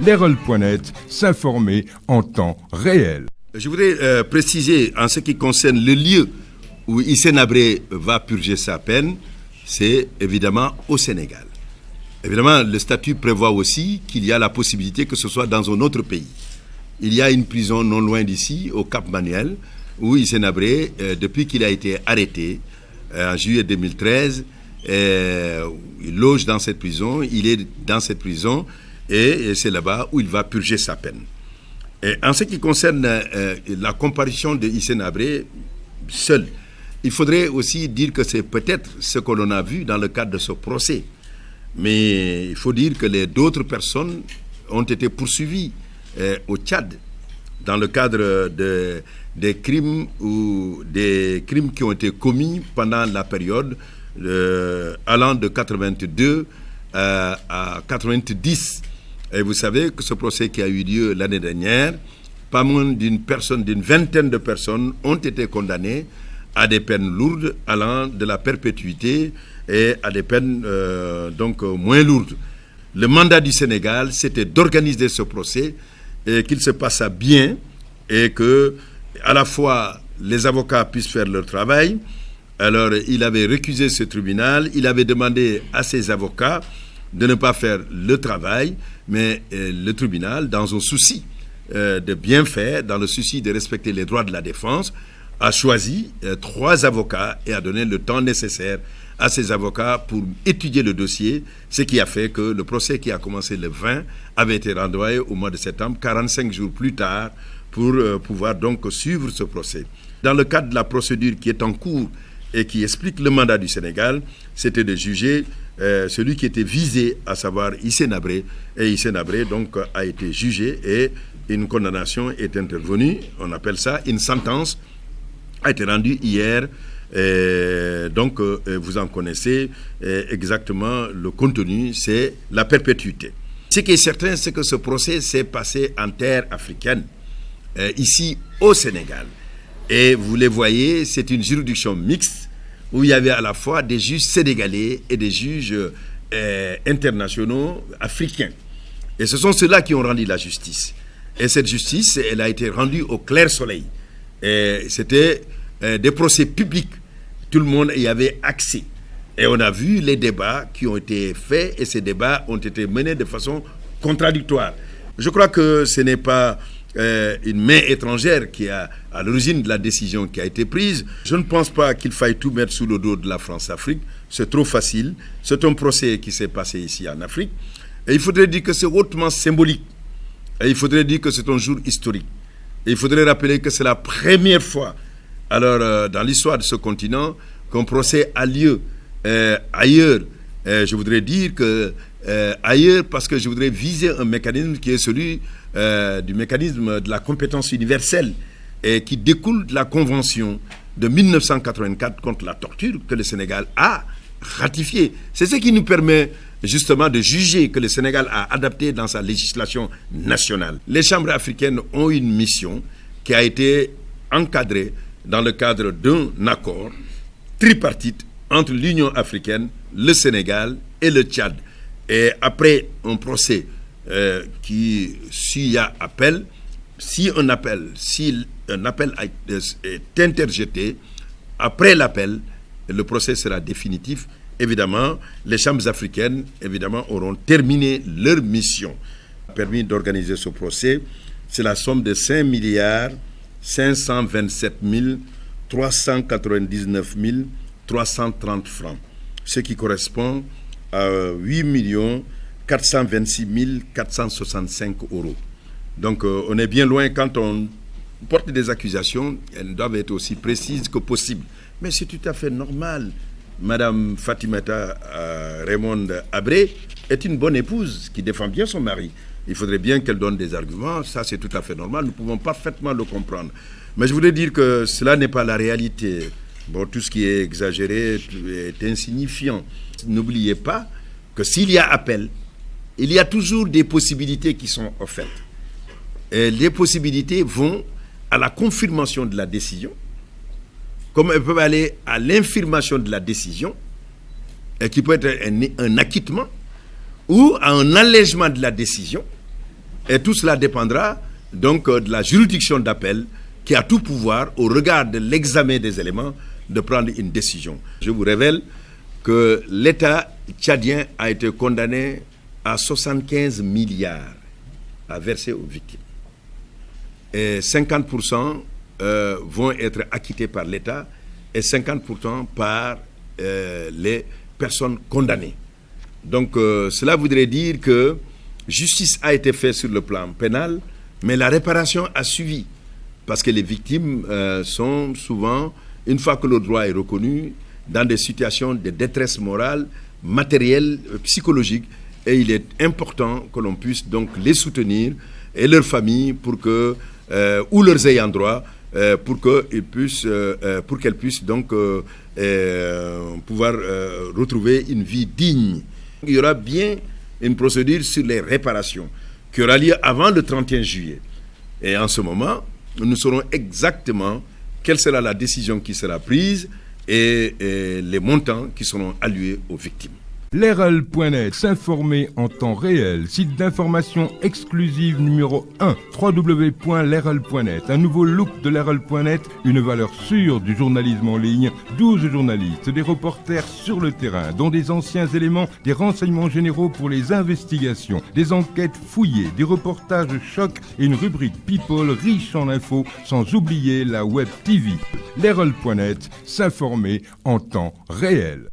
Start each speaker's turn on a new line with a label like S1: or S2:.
S1: Lerol.net, s'informer en temps réel.
S2: Je voudrais préciser en ce qui concerne le lieu où Hissène Habré va purger sa peine, c'est évidemment au Sénégal. Évidemment, le statut prévoit aussi qu'il y a la possibilité que ce soit dans un autre pays. Il y a une prison non loin d'ici, au Cap Manuel, où Hissène Habré, depuis qu'il a été arrêté en juillet 2013, il loge dans cette prison, il est dans cette prison et c'est là-bas où il va purger sa peine. Et en ce qui concerne la comparution de Hissène Habré seul, il faudrait aussi dire que c'est peut-être ce que l'on a vu dans le cadre de ce procès. Mais il faut dire que d'autres personnes ont été poursuivies au Tchad dans le cadre des crimes qui ont été commis pendant la période allant de 82 à 90. Et vous savez que ce procès qui a eu lieu l'année dernière, pas moins d'une vingtaine de personnes ont été condamnées à des peines lourdes allant de la perpétuité et à des peines moins lourdes. Le mandat du Sénégal, c'était d'organiser ce procès et qu'il se passe bien et que à la fois les avocats puissent faire leur travail. Alors il avait récusé ce tribunal, il avait demandé à ses avocats de ne pas faire le travail, mais le tribunal, dans un souci de bien faire, dans le souci de respecter les droits de la défense, a choisi 3 avocats et a donné le temps nécessaire à ces avocats pour étudier le dossier, ce qui a fait que le procès qui a commencé le 20 avait été renvoyé au mois de septembre, 45 jours plus tard, pour pouvoir donc suivre ce procès. Dans le cadre de la procédure qui est en cours et qui explique le mandat du Sénégal, c'était de juger celui qui était visé, à savoir Hissène Habré. Et Hissène Habré donc a été jugé et une condamnation est intervenue. On appelle ça une sentence a été rendue hier. Vous en connaissez exactement le contenu, c'est la perpétuité. Ce qui est certain, c'est que ce procès s'est passé en terre africaine, ici au Sénégal. Et vous les voyez, c'est une juridiction mixte où il y avait à la fois des juges sénégalais et des juges internationaux africains. Et ce sont ceux-là qui ont rendu la justice. Et cette justice, elle a été rendue au clair soleil. Et c'était des procès publics. Tout le monde y avait accès. Et on a vu les débats qui ont été faits et ces débats ont été menés de façon contradictoire. Je crois que ce n'est pas une main étrangère qui est à l'origine de la décision qui a été prise. Je ne pense pas qu'il faille tout mettre sous le dos de la France-Afrique. C'est trop facile. C'est un procès qui s'est passé ici en Afrique. Et il faudrait dire que c'est hautement symbolique. Et il faudrait dire que c'est un jour historique. Et il faudrait rappeler que c'est la première fois, alors dans l'histoire de ce continent, qu'un procès a lieu ailleurs. Je voudrais dire que ailleurs parce que je voudrais viser un mécanisme qui est celui du mécanisme de la compétence universelle et qui découle de la Convention de 1984 contre la torture que le Sénégal a ratifiée. C'est ce qui nous permet justement de juger que le Sénégal a adapté dans sa législation nationale. Les chambres africaines ont une mission qui a été encadrée dans le cadre d'un accord tripartite entre l'Union africaine, le Sénégal et le Tchad. Et après un procès s'il y a appel, si un appel est interjeté, après l'appel, le procès sera définitif. Évidemment, les chambres africaines auront terminé leur mission. Permis d'organiser ce procès, c'est la somme de 5 527 399 330 francs, ce qui correspond à 8 426 465 euros. Donc on est bien loin quand on porte des accusations, elles doivent être aussi précises que possible. Mais c'est tout à fait normal. Madame Fatimata Raymond Habré est une bonne épouse qui défend bien son mari. Il faudrait bien qu'elle donne des arguments, ça c'est tout à fait normal, nous pouvons parfaitement le comprendre. Mais je voulais dire que cela n'est pas la réalité. Bon, tout ce qui est exagéré est insignifiant. N'oubliez pas que s'il y a appel, il y a toujours des possibilités qui sont offertes. Et les possibilités vont à la confirmation de la décision, comme elles peuvent aller à l'infirmation de la décision, et qui peut être un acquittement, ou à un allègement de la décision, Et tout cela dépendra donc de la juridiction d'appel qui a tout pouvoir, au regard de l'examen des éléments, de prendre une décision. Je vous révèle que l'État tchadien a été condamné à 75 milliards à verser aux victimes. Et 50% vont être acquittés par l'État et 50% par les personnes condamnées. Donc cela voudrait dire que justice a été faite sur le plan pénal, mais la réparation a suivi. Parce que les victimes sont souvent, une fois que le droit est reconnu, dans des situations de détresse morale, matérielle, psychologique. Et il est important que l'on puisse donc les soutenir et leurs familles pour que, ou leurs ayants droit, pour qu'elles puissent donc pouvoir retrouver une vie digne. Il y aura bien une procédure sur les réparations qui aura lieu avant le 31 juillet. Et en ce moment, nous saurons exactement quelle sera la décision qui sera prise et les montants qui seront alloués aux victimes.
S1: Leral.net, s'informer en temps réel, site d'information exclusive numéro 1, www.leral.net, un nouveau look de Leral.net, une valeur sûre du journalisme en ligne, 12 journalistes, des reporters sur le terrain, dont des anciens éléments, des renseignements généraux pour les investigations, des enquêtes fouillées, des reportages chocs et une rubrique People riche en infos, sans oublier la Web TV. Leral.net, s'informer en temps réel.